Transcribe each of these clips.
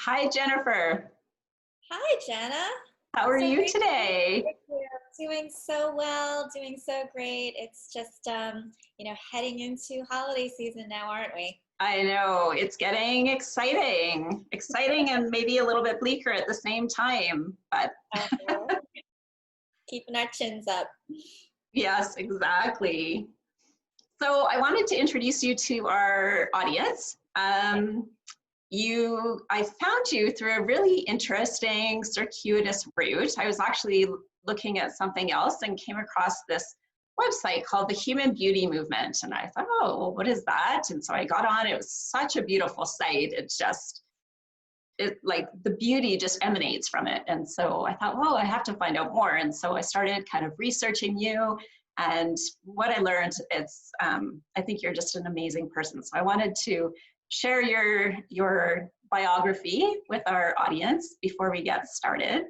Hi, Jennifer. Hi, Jana. How are So you great to be today? with you. Doing so well, doing so great. It's just, heading into holiday season now, aren't we? I know it's getting exciting and maybe a little bit bleaker at the same time. But Uh-huh. Keeping our chins up. yes, exactly. So I wanted to introduce you to our audience. I found you through a really interesting circuitous route. I was actually looking at something else and came across this website called the Human Beauty Movement. And I thought, oh, well, what is that? And so I got on. It was such a beautiful site. It like the beauty just emanates from it. And so I thought, well, I have to find out more. And so I started kind of researching you. And what I learned, I think you're just an amazing person. So I wanted to share your biography with our audience before we get started.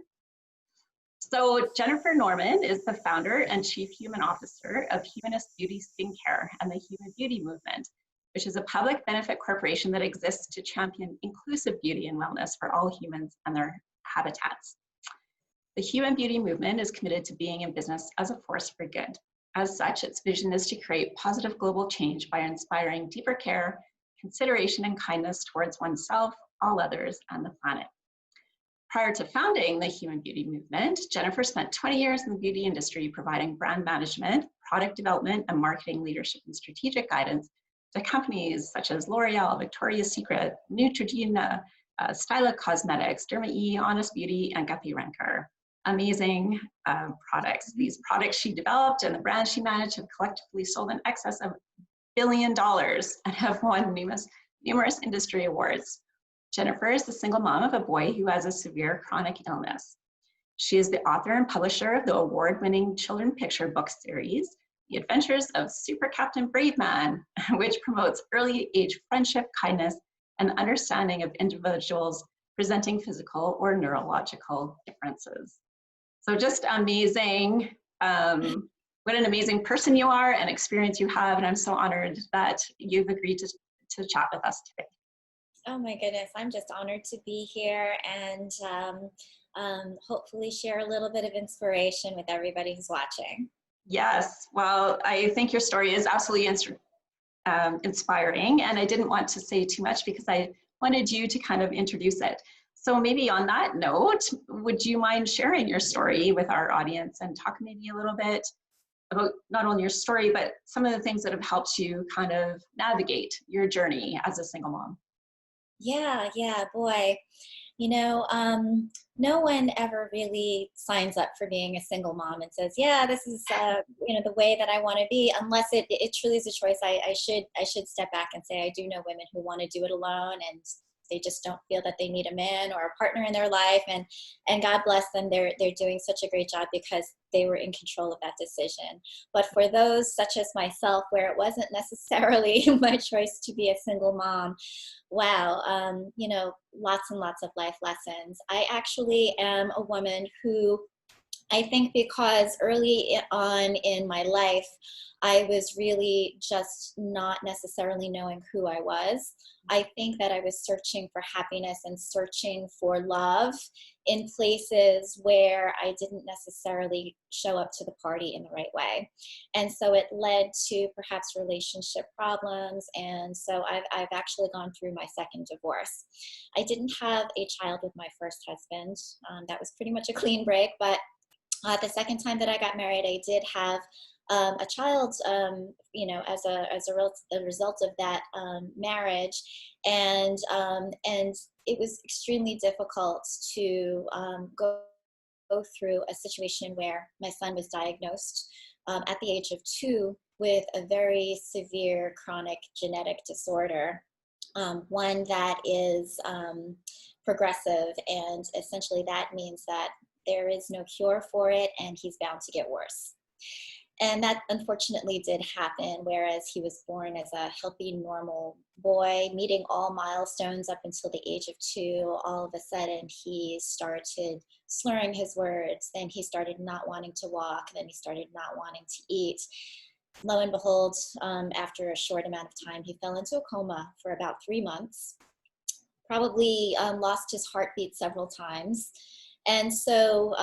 So Jennifer Norman is the founder and chief human officer of Humanist Beauty Skincare and the Human Beauty Movement, which is a public benefit corporation that exists to champion inclusive beauty and wellness for all humans and their habitats. The Human Beauty Movement is committed to being in business as a force for good. As such, its vision is to create positive global change by inspiring deeper care, consideration, and kindness towards oneself, all others, and the planet. Prior to founding the Human Beauty Movement, Jennifer spent 20 years in the beauty industry providing brand management, product development, and marketing leadership and strategic guidance to companies such as L'Oreal, Victoria's Secret, Neutrogena, Styla Cosmetics, Derma E, Honest Beauty, and Guppy Renker. Amazing products. These products she developed and the brands she managed have collectively sold in excess of $1 billion and have won numerous industry awards. Jennifer is the single mom of a boy who has a severe chronic illness. She is the author and publisher of the award-winning children's picture book series, The Adventures of Super Captain Brave Man, which promotes early age friendship, kindness, and understanding of individuals presenting physical or neurological differences. So just amazing. What an amazing person you are and experience you have. And I'm so honored that you've agreed to chat with us today. Oh my goodness, I'm just honored to be here and hopefully share a little bit of inspiration with everybody who's watching. Yes, well, I think your story is absolutely inspiring, and I didn't want to say too much because I wanted you to kind of introduce it. So maybe on that note, would you mind sharing your story with our audience and talk maybe a little bit about not only your story, but some of the things that have helped you kind of navigate your journey as a single mom? Yeah, boy. No one ever really signs up for being a single mom and says, "Yeah, this is the way that I want to be," unless it truly is a choice. I should step back and say I do know women who want to do it alone and they just don't feel that they need a man or a partner in their life, and God bless them, they're doing such a great job because they were in control of that decision. But for those such as myself, where it wasn't necessarily my choice to be a single mom, wow, lots and lots of life lessons. I actually am a woman who, I think because early on in my life, I was really just not necessarily knowing who I was. I think that I was searching for happiness and searching for love in places where I didn't necessarily show up to the party in the right way. And so it led to perhaps relationship problems. And so I've actually gone through my second divorce. I didn't have a child with my first husband. That was pretty much a clean break, but the second time that I got married, I did have a child, as a result of that marriage, and it was extremely difficult to go through a situation where my son was diagnosed at the age of 2 with a very severe chronic genetic disorder, one that is progressive, and essentially that means that there is no cure for it and he's bound to get worse. And that unfortunately did happen, whereas he was born as a healthy, normal boy, meeting all milestones up until the age of 2. All of a sudden, he started slurring his words. Then he started not wanting to walk. Then he started not wanting to eat. Lo and behold, after a short amount of time, he fell into a coma for about 3 months. probably lost his heartbeat several times. And so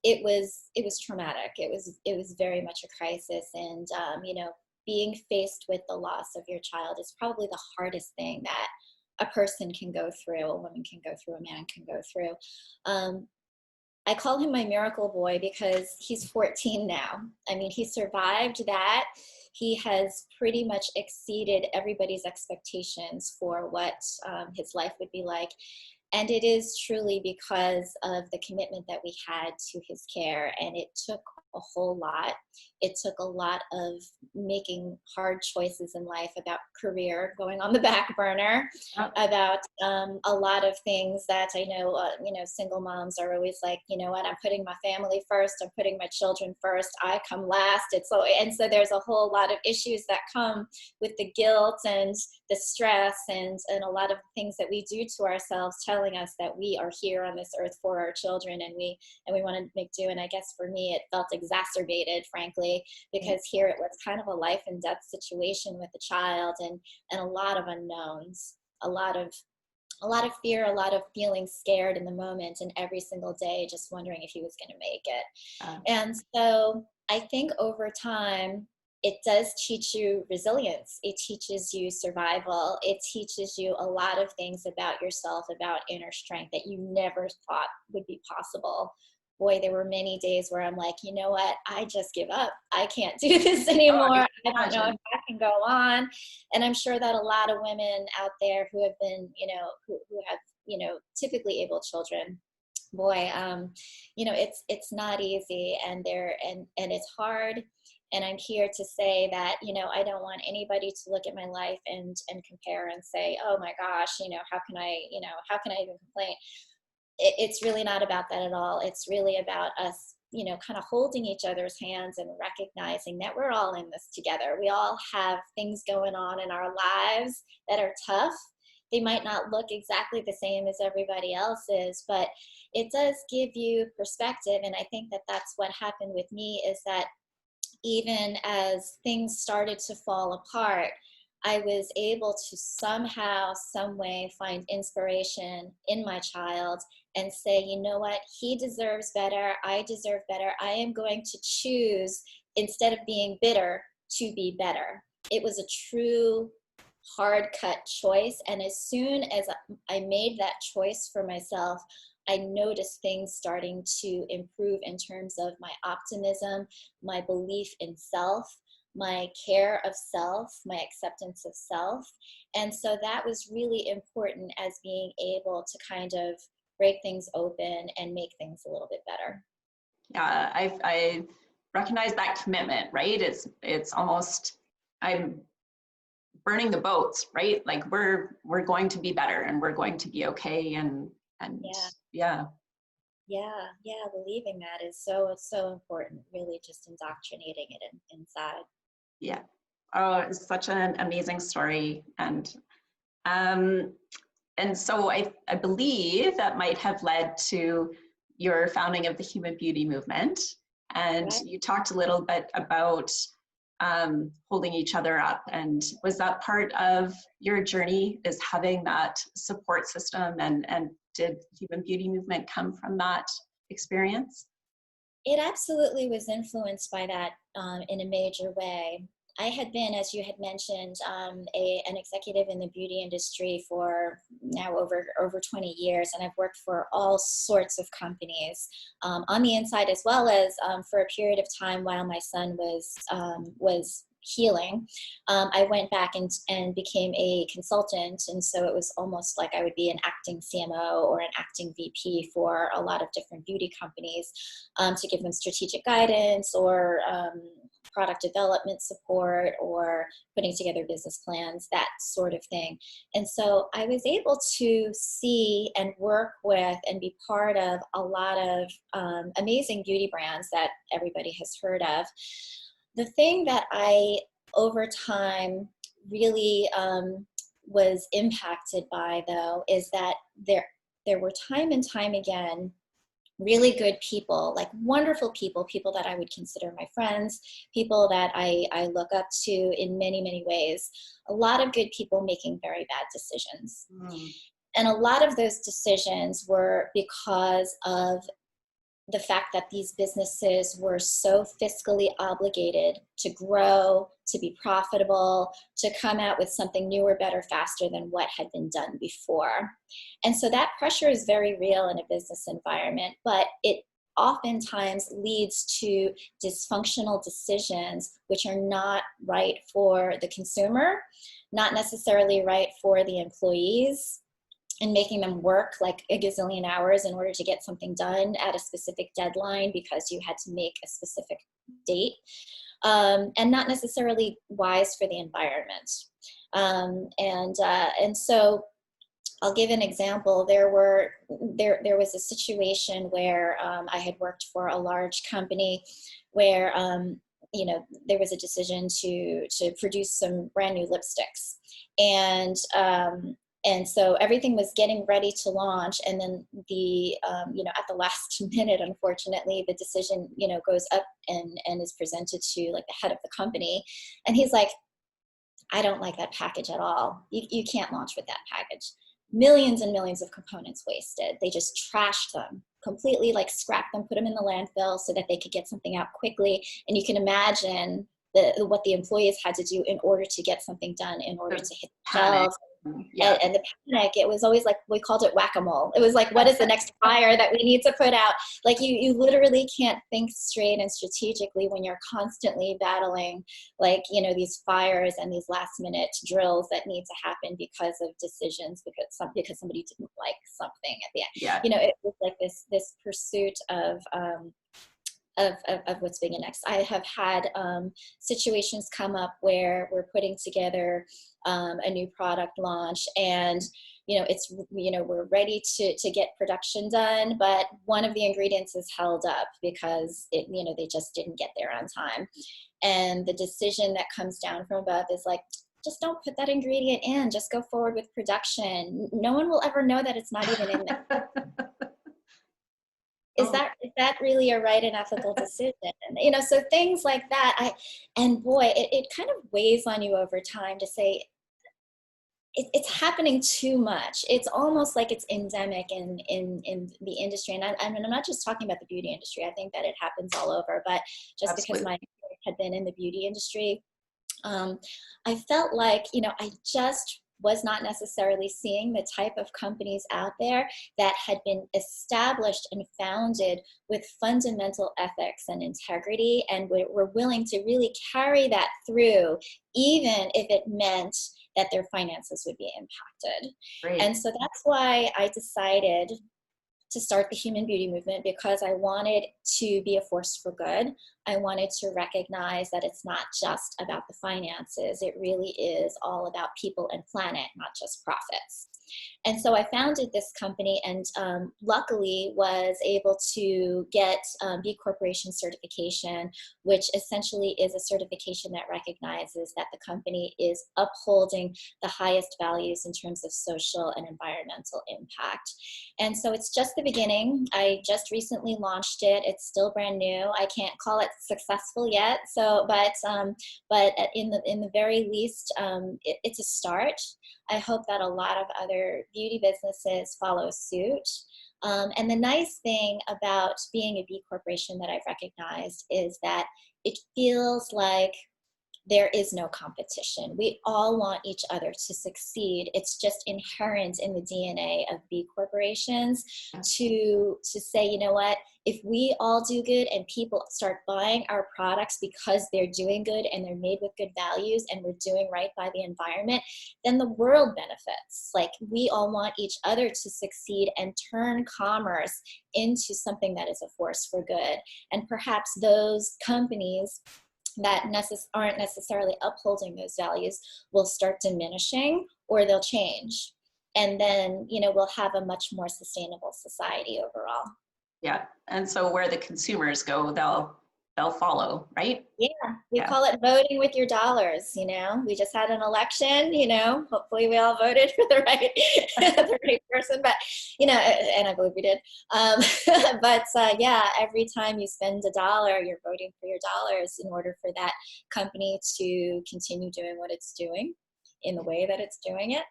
it was traumatic. It was very much a crisis. And you know, being faced with the loss of your child is probably the hardest thing that a person can go through, a woman can go through, a man can go through. I call him my miracle boy because he's 14 now. I mean, he survived that. He has pretty much exceeded everybody's expectations for what his life would be like. And it is truly because of the commitment that we had to his care. And it took a whole lot. It took a lot of making hard choices in life about career going on the back burner, about a lot of things that I know, you know, single moms are always like, you know what, I'm putting my family first, I'm putting my children first, I come last. And so there's a whole lot of issues that come with the guilt and the stress and a lot of things that we do to ourselves, telling us that we are here on this earth for our children and we want to make do. And I guess for me, it felt exacerbated, frankly, because here it was kind of a life and death situation with a child and a lot of unknowns, a lot of fear, a lot of feeling scared in the moment, and every single day just wondering if he was going to make it. And so I think over time, it does teach you resilience. It teaches you survival. It teaches you a lot of things about yourself, about inner strength that you never thought would be possible. Boy, there were many days where I'm like, you know what? I just give up. I can't do this anymore. I don't know if I can go on. And I'm sure that a lot of women out there who have been, you know, who have, you know, typically able children, boy, you know, it's not easy, and it's hard. And I'm here to say that, you know, I don't want anybody to look at my life and compare and say, oh my gosh, you know, how can I even complain? It's really not about that at all. It's really about us, you know, kind of holding each other's hands and recognizing that we're all in this together. We all have things going on in our lives that are tough. They might not look exactly the same as everybody else's, but it does give you perspective. And I think that that's what happened with me, is that even as things started to fall apart, I was able to somehow, some way find inspiration in my child and say, you know what, he deserves better, I deserve better. I am going to choose, instead of being bitter, to be better. It was a true hard cut choice. And as soon as I made that choice for myself, I noticed things starting to improve in terms of my optimism, my belief in self, my care of self, my acceptance of self. And so that was really important as being able to kind of break things open and make things a little bit better. Yeah, I recognize that commitment, right? It's almost, I'm burning the boats, right? Like we're going to be better and we're going to be okay, and yeah. Believing that is so important, really just indoctrinating it inside. Yeah. Oh, it's such an amazing story. And so I believe that might have led to your founding of the Human Beauty Movement. And Right. You talked a little bit about holding each other up. And was that part of your journey, is having that support system? And did Human Beauty Movement come from that experience? It absolutely was influenced by that in a major way. I had been, as you had mentioned, an executive in the beauty industry for now over 20 years, and I've worked for all sorts of companies on the inside, as well as for a period of time while my son was healing. I went back and became a consultant, and so it was almost like I would be an acting CMO or an acting VP for a lot of different beauty companies to give them strategic guidance or product development support or putting together business plans, that sort of thing. And so I was able to see and work with and be part of a lot of amazing beauty brands that everybody has heard of. The thing that I, over time, really was impacted by, though, is that there were time and time again really good people, like wonderful people that I would consider my friends, people that I look up to in many, many ways. A lot of good people making very bad decisions. And a lot of those decisions were because of the fact that these businesses were so fiscally obligated to grow, to be profitable, to come out with something newer, better, faster than what had been done before. And so that pressure is very real in a business environment, but it oftentimes leads to dysfunctional decisions which are not right for the consumer, not necessarily right for the employees, and making them work like a gazillion hours in order to get something done at a specific deadline because you had to make a specific date, and not necessarily wise for the environment. And so I'll give an example. There was a situation where I had worked for a large company where there was a decision to produce some brand new lipsticks, and so everything was getting ready to launch, and then at the last minute, unfortunately, the decision goes up and is presented to like the head of the company, and he's like, I don't like that package at all. You can't launch with that package. Millions and millions of components wasted. They just trashed them completely, like scrapped them, put them in the landfill so that they could get something out quickly. And you can imagine what the employees had to do in order to get something done, in order to hit the shelves. Yeah. And the panic, it was always like, we called it whack-a-mole. It was like, what is the next fire that we need to put out? Like you literally can't think straight and strategically when you're constantly battling like, these fires and these last minute drills that need to happen because of decisions, because somebody didn't like something at the end. Yeah. It was like this pursuit of what's big and next. I have had situations come up where we're putting together a new product launch, and we're ready to get production done, but one of the ingredients is held up because they just didn't get there on time, and the decision that comes down from above is like, just don't put that ingredient in, just go forward with production. No one will ever know that it's not even in there. Is that really a right and ethical decision? So things like that, it kind of weighs on you over time to say, it's happening too much. It's almost like it's endemic in the industry. And I'm not just talking about the beauty industry. I think that it happens all over, but just Absolutely. because my experience had been in the beauty industry, I felt like, I just was not necessarily seeing the type of companies out there that had been established and founded with fundamental ethics and integrity, and were willing to really carry that through, even if it meant that their finances would be impacted. Great. And so that's why I decided to start the human beauty movement, because I wanted to be a force for good. I wanted to recognize that it's not just about the finances. It really is all about people and planet, not just profits. And so I founded this company, and luckily was able to get B Corporation certification, which essentially is a certification that recognizes that the company is upholding the highest values in terms of social and environmental impact. And so it's just the beginning. I just recently launched it. It's still brand new. I can't call it successful yet. So, but in the very least, it's a start. I hope that a lot of other beauty businesses follow suit. And the nice thing about being a B Corporation that I've recognized is that it feels like there is no competition. We all want each other to succeed. It's just inherent in the DNA of B corporations to say, you know what, if we all do good and people start buying our products because they're doing good and they're made with good values and we're doing right by the environment, then the world benefits. Like, we all want each other to succeed and turn commerce into something that is a force for good. And perhaps those companies that aren't necessarily upholding those values will start diminishing, or they'll change. And then, we'll have a much more sustainable society overall. Yeah. And so where the consumers go, they'll follow, right? Yeah. We call it voting with your dollars. We just had an election, hopefully we all voted for the right, the right person, but, and I believe we did. But every time you spend $1, you're voting for your dollars in order for that company to continue doing what it's doing. in the way that it's doing it.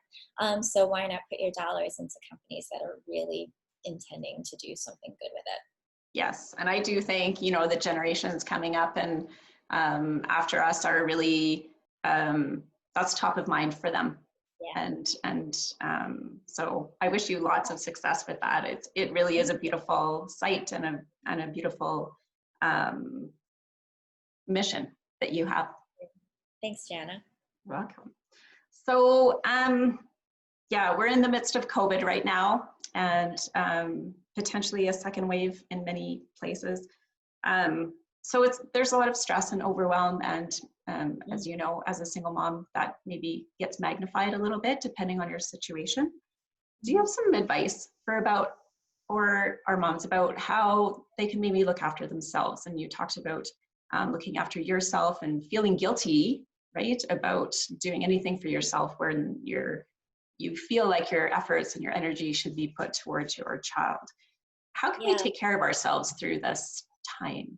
So why not put your dollars into companies that are really intending to do something good with it? Yes, and I do think, you know, the generations coming up and after us are really, that's top of mind for them. Yeah. And so I wish you lots of success with that. It really is a beautiful site and a beautiful mission that you have. Thanks, Jana. Welcome. So yeah, we're in the midst of COVID right now, and potentially a second wave in many places. So there's a lot of stress and overwhelm, and as you know, as a single mom, that maybe gets magnified a little bit depending on your situation. Do you have some advice for our moms about how they can maybe look after themselves? And you talked about looking after yourself and feeling guilty, right, about doing anything for yourself when you feel like your efforts and your energy should be put towards your child. How can we take care of ourselves through this time?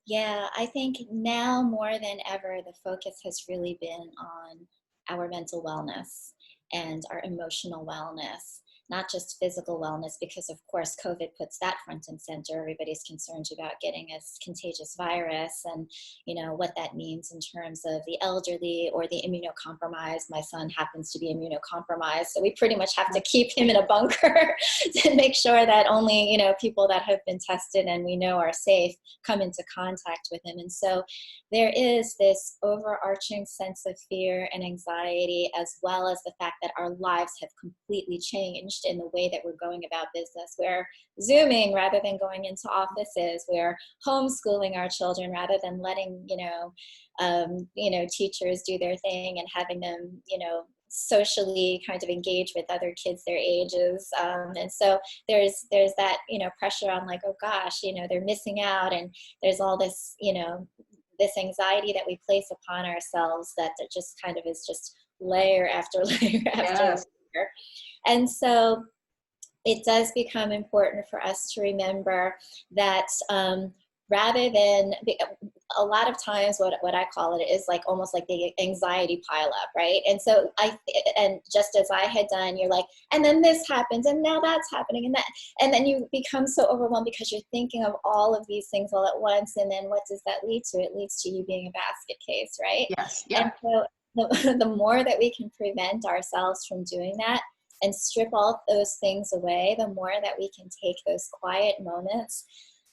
Yeah, I think now more than ever, the focus has really been on our mental wellness and our emotional wellness, not just physical wellness, because of course COVID puts that front and center. Everybody's concerned about getting a contagious virus and, you know, what that means in terms of the elderly or the immunocompromised. My son happens to be immunocompromised, so we pretty much have to keep him in a bunker to make sure that only, you know, people that have been tested and we know are safe come into contact with him. And so there is this overarching sense of fear and anxiety, as well as the fact that our lives have completely changed in the way that we're going about business. We're Zooming rather than going into offices. We're homeschooling our children rather than letting, teachers do their thing and having them, socially kind of engage with other kids their ages. And so there's that, pressure on like, oh gosh, they're missing out. And there's all this, this anxiety that we place upon ourselves that just kind of is just layer after layer after layer. And so it does become important for us to remember that rather than, a lot of times what I call it is like almost like the anxiety pile up, right? And so and just as I had done, you're like, and then this happens, and now that's happening, and then you become so overwhelmed because you're thinking of all of these things all at once, and then what does that lead to? It leads to you being a basket case, right? Yes, yeah. And so the more that we can prevent ourselves from doing that and strip all those things away, the more that we can take those quiet moments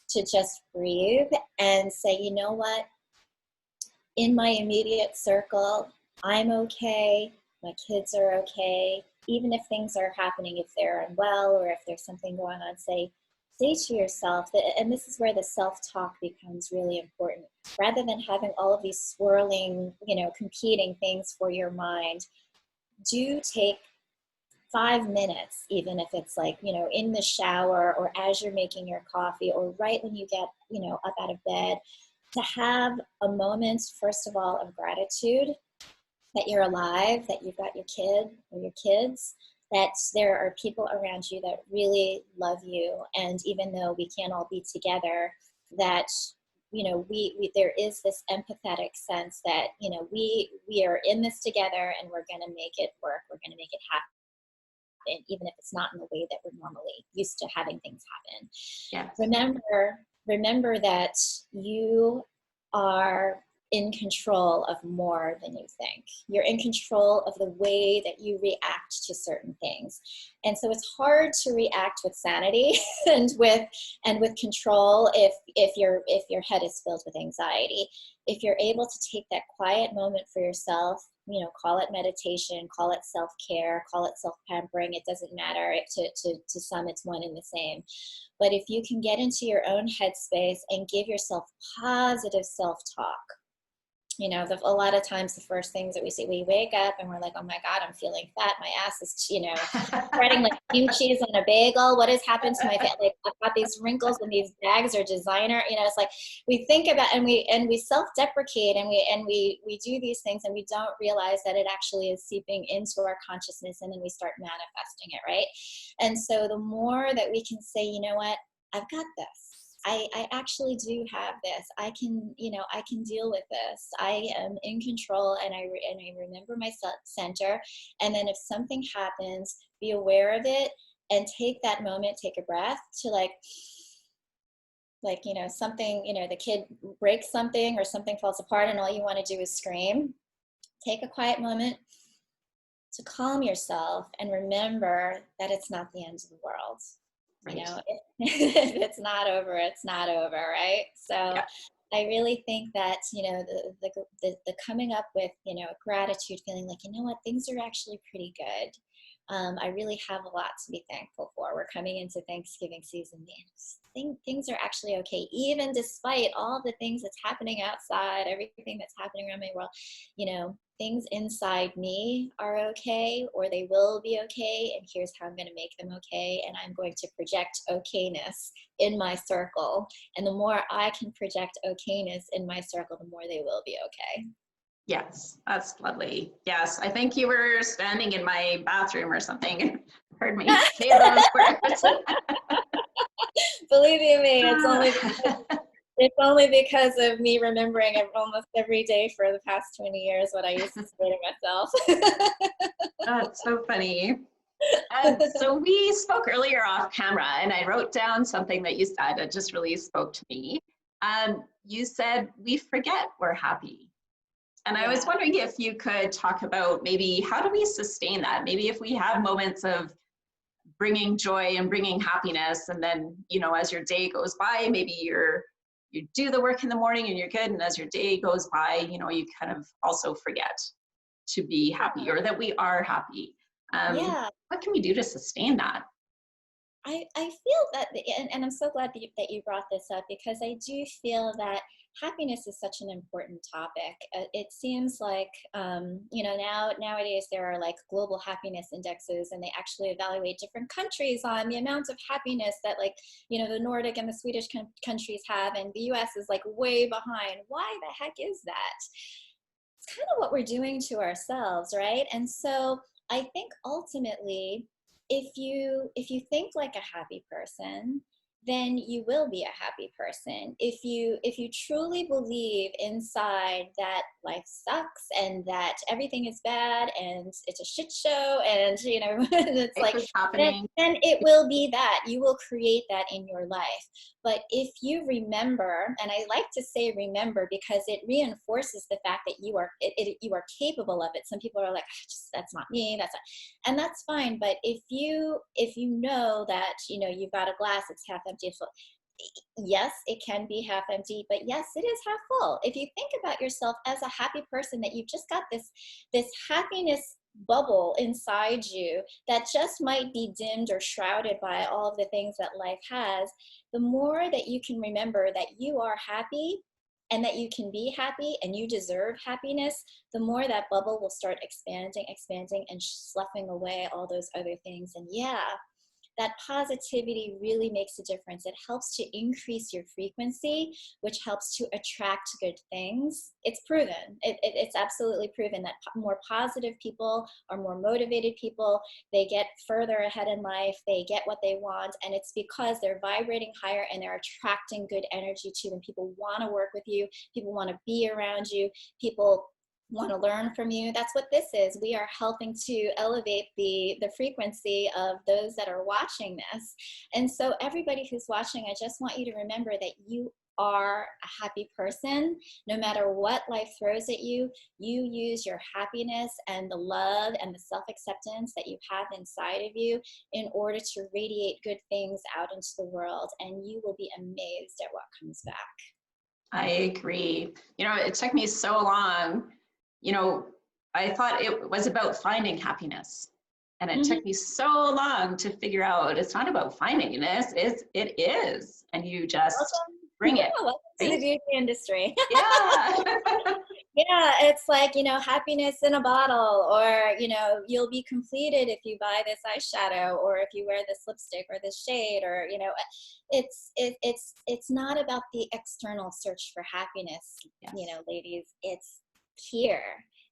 to just breathe and say, you know what, in my immediate circle, I'm okay, my kids are okay, even if things are happening, if they're unwell or if there's something going on, say to yourself that, and this is where the self-talk becomes really important. Rather than having all of these swirling, competing things for your mind, do take 5 minutes, even if it's like, in the shower or as you're making your coffee or right when you get, up out of bed, to have a moment, first of all, of gratitude that you're alive, that you've got your kid or your kids, that there are people around you that really love you. And even though we can't all be together, that, we there is this empathetic sense that, we are in this together and we're going to make it work. We're going to make it happen. And even if it's not in the way that we're normally used to having things happen. Yes. Remember that you are in control of more than you think. You're in control of the way that you react to certain things. And so it's hard to react with sanity and with control if your head is filled with anxiety. If you're able to take that quiet moment for yourself, call it meditation, call it self-care, call it self-pampering, it doesn't matter. To some, it's one and the same. But if you can get into your own headspace and give yourself positive self-talk, a lot of times the first things that we see, we wake up and we're like, oh my God, I'm feeling fat. My ass is, spreading like cream cheese on a bagel. What has happened to my face? Like, I've got these wrinkles and these bags are designer. It's like we think about and we self-deprecate and we do these things and we don't realize that it actually is seeping into our consciousness and then we start manifesting it, right? And so the more that we can say, you know what, I've got this. I actually do have this. I can, I can deal with this. I am in control, and I remember my center. And then if something happens, be aware of it and take that moment, take a breath to something, the kid breaks something or something falls apart and all you want to do is scream. Take a quiet moment to calm yourself and remember that it's not the end of the world. Right. If it's not over, it's not over, right? So Yeah. I really think that, the coming up with, gratitude, feeling like, what, things are actually pretty good. I really have a lot to be thankful for. We're coming into Thanksgiving season. Things are actually okay, even despite all the things that's happening outside, everything that's happening around my world. Things inside me are okay, or they will be okay, and here's how I'm going to make them okay. And I'm going to project okayness in my circle. And the more I can project okayness in my circle, the more they will be okay. Yes, that's lovely. Yes, I think you were standing in my bathroom or something and heard me say those words. Believe you me, it's only because of me remembering it almost every day for the past 20 years what I used to say to myself. That's so funny. So we spoke earlier off camera, and I wrote down something that you said that just really spoke to me. You said we forget we're happy. And I was wondering if you could talk about maybe how do we sustain that? Maybe if we have moments of bringing joy and bringing happiness, and then, as your day goes by, maybe you do the work in the morning and you're good, and as your day goes by, you kind of also forget to be happy, or that we are happy. What can we do to sustain that? I feel that, and I'm so glad that you brought this up, because I do feel that happiness is such an important topic. It seems like, nowadays there are like global happiness indexes, and they actually evaluate different countries on the amount of happiness that, like, the Nordic and the Swedish countries have, and the US is like way behind. Why the heck is that? It's kind of what we're doing to ourselves, right? And so I think ultimately, if you think like a happy person, then you will be a happy person. If you truly believe inside that life sucks and that everything is bad and it's a shit show, and it's like, then it will be that. You will create that in your life. But if you remember, and I like to say remember because it reinforces the fact that you are capable of it. Some people are like, that's not me, and that's fine. But if you know that you've got a glass, it's half empty, full. Yes, it can be half empty, but yes, it is half full. If you think about yourself as a happy person, that you've just got this happiness bubble inside you that just might be dimmed or shrouded by all of the things that life has, the more that you can remember that you are happy and that you can be happy and you deserve happiness, the more that bubble will start expanding and sloughing away all those other things. And that positivity really makes a difference. It helps to increase your frequency, which helps to attract good things. It's proven. It's absolutely proven that more positive people are more motivated people. They get further ahead in life. They get what they want. And it's because they're vibrating higher and they're attracting good energy to them. People want to work with you. People want to be around you. People want to learn from you. That's what this is. We are helping to elevate the frequency of those that are watching this. And so everybody who's watching, I just want you to remember that you are a happy person. No matter what life throws at you, you use your happiness and the love and the self-acceptance that you have inside of you in order to radiate good things out into the world, and you will be amazed at what comes back. I agree. It took me so long. I thought it was about finding happiness. And it took me so long to figure out it's not about finding this. It is. And you just bring it. Welcome to the beauty industry. Yeah. Yeah, it's like, happiness in a bottle, or, you'll be completed if you buy this eyeshadow, or if you wear this lipstick or this shade, or, it's not about the external search for happiness, yes. Ladies, it's here.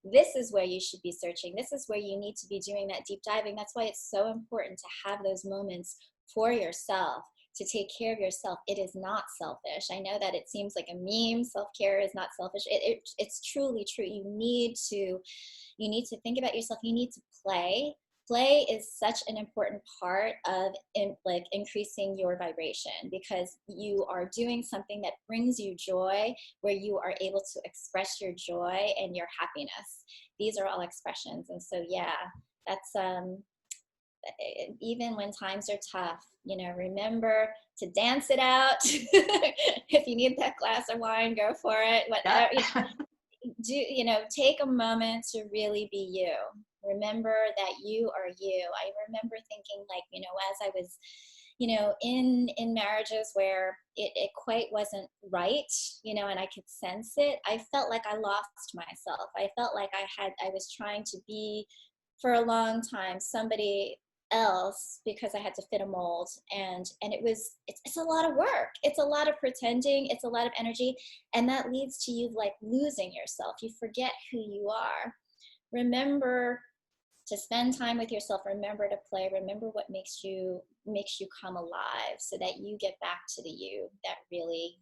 This is where you should be searching. This is where you need to be doing that deep diving. That's why it's so important to have those moments for yourself, to take care of yourself. It is not selfish. I know that it seems like a meme. Self-care is not selfish. It's truly true. You need to think about yourself. You need to play. Play is such an important part of increasing your vibration, because you are doing something that brings you joy, where you are able to express your joy and your happiness. These are all expressions. And so, yeah, that's even when times are tough, remember to dance it out. If you need that glass of wine, go for it. Whatever, take a moment to really be you. Remember that you are you. I remember thinking, as I was, in marriages where it quite wasn't right, and I could sense it, I felt like I lost myself. I felt like I was trying to be, for a long time, somebody else, because I had to fit a mold, and it's a lot of work. It's a lot of pretending. It's a lot of energy, and that leads to you losing yourself. You forget who you are. Remember to spend time with yourself. Remember to play. Remember what makes you come alive, so that you get back to the you that really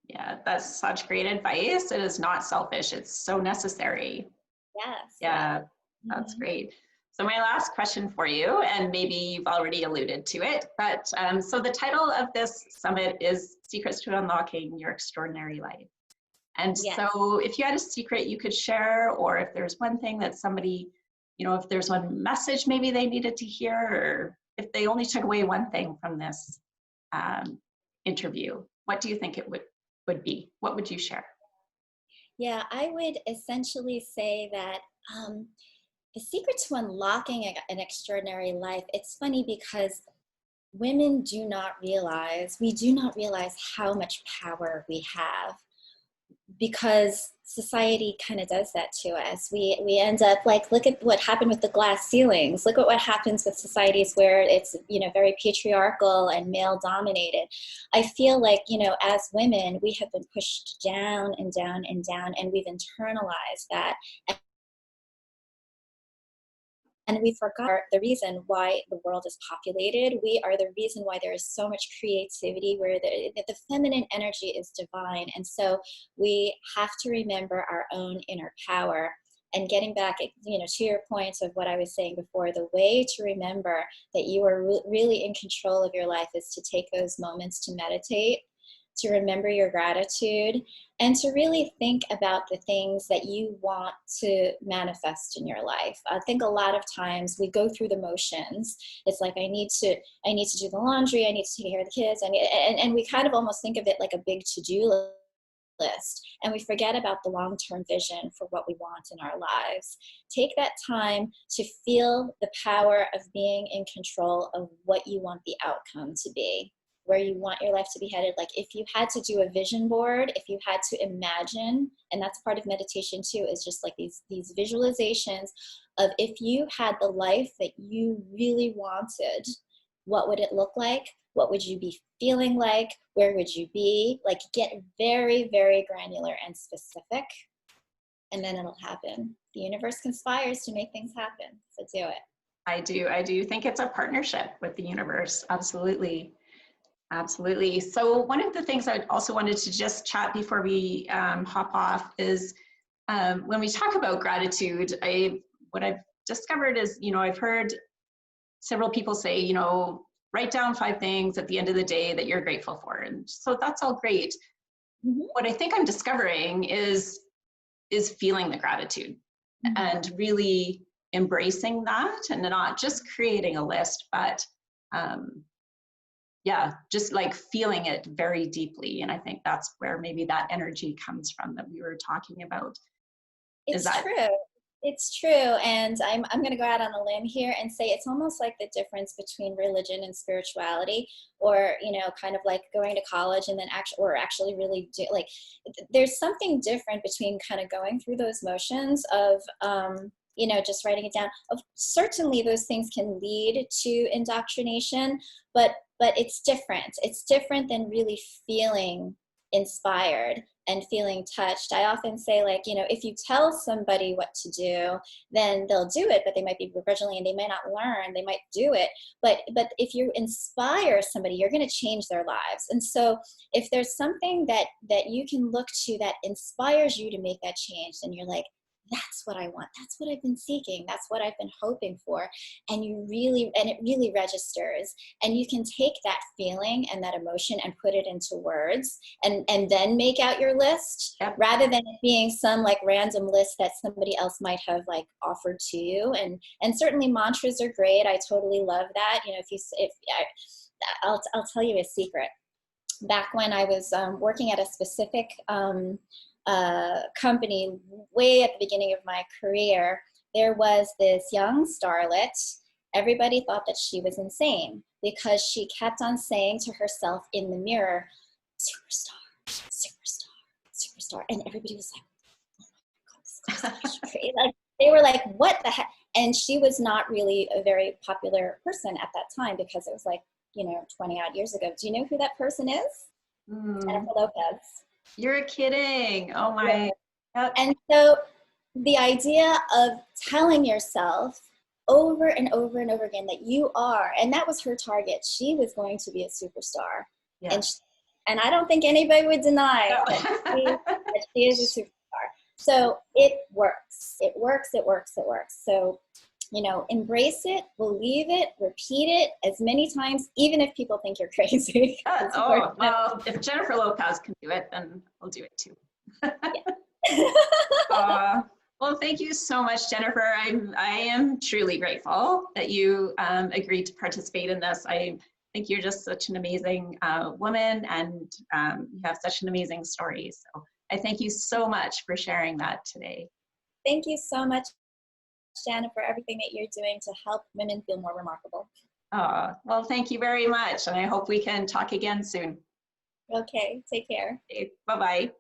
Yeah, that's such great advice. It is not selfish. It's so necessary. Yes. Yeah, that's great. So my last question for you, and maybe you've already alluded to it, but so the title of this summit is Secrets to Unlocking Your Extraordinary Life. And so if you had a secret you could share, or if there's one thing that somebody, if there's one message maybe they needed to hear, or if they only took away one thing from this interview, what do you think it would be? What would you share? Yeah, I would essentially say that the secret to unlocking an extraordinary life, it's funny because we do not realize how much power we have, because society kind of does that to us. We end up look at what happened with the glass ceilings. Look at what happens with societies where it's, very patriarchal and male dominated. I feel like, as women, we have been pushed down and down and down, and we've internalized that. And we forgot the reason why the world is populated. We are the reason why there is so much creativity, where the feminine energy is divine. And so we have to remember our own inner power. And getting back, to your point of what I was saying before, the way to remember that you are really in control of your life is to take those moments to meditate, to remember your gratitude, and to really think about the things that you want to manifest in your life. I think a lot of times we go through the motions. It's like, I need to do the laundry, I need to take care of the kids, and we kind of almost think of it like a big to-do list, and we forget about the long-term vision for what we want in our lives. Take that time to feel the power of being in control of what you want the outcome to be, where you want your life to be headed. Like, if you had to do a vision board, if you had to imagine, and that's part of meditation too, is just like these visualizations of, if you had the life that you really wanted, what would it look like? What would you be feeling like? Where would you be? Get very, very granular and specific, and then it'll happen. The universe conspires to make things happen, so do it. I do think it's a partnership with the universe. Absolutely. Absolutely. So one of the things I also wanted to just chat before we hop off is when we talk about gratitude, what I've discovered is, I've heard several people say, write down 5 things at the end of the day that you're grateful for. And so that's all great. What I think I'm discovering is feeling the gratitude and really embracing that, and not just creating a list, but just feeling it very deeply. And I think that's where maybe that energy comes from that we were talking about. It's true. And I'm going to go out on a limb here and say it's almost like the difference between religion and spirituality, or, kind of like going to college and then actually really do, there's something different between kind of going through those motions of, just writing it down. Certainly those things can lead to indoctrination, but it's different. It's different than really feeling inspired and feeling touched. I often say, like, you know, if you tell somebody what to do, then they'll do it, but they might be begrudgingly and they may not learn, they might do it. But if you inspire somebody, you're going to change their lives. And so if there's something that you can look to that inspires you to make that change, then you're like, that's what I want. That's what I've been seeking. That's what I've been hoping for. And it really registers. And you can take that feeling and that emotion and put it into words and then make out your list. Yep. Rather than it being some like random list that somebody else might have like offered to you. And certainly mantras are great. I totally love that. You know, I'll tell you a secret. Back when I was working at a specific company way at the beginning of my career, there was this young starlet. Everybody thought that she was insane because she kept on saying to herself in the mirror, superstar, superstar, superstar. And everybody was like, oh my God, this is crazy. Like, they were like, what the heck? And she was not really a very popular person at that time because it was like, you know, 20 odd years ago. Do you know who that person is? Jennifer Lopez. You're kidding. Oh my. Yep. And so the idea of telling yourself over and over and over again that you are, and that was her target. She was going to be a superstar. Yeah. And I don't think anybody would deny that she is a superstar. So it works. It works. It works. It works. So, you know, embrace it, believe it, repeat it as many times, even if people think you're crazy. Well, if Jennifer Lopez can do it, then I'll do it too. Well, thank you so much, Jennifer. I am truly grateful that you agreed to participate in this. I think you're just such an amazing woman, and you have such an amazing story. So I thank you so much for sharing that today. Thank you so much, Jana, for everything that you're doing to help women feel more remarkable. Well, thank you very much, and I hope we can talk again soon. Okay, take care. Okay, bye-bye.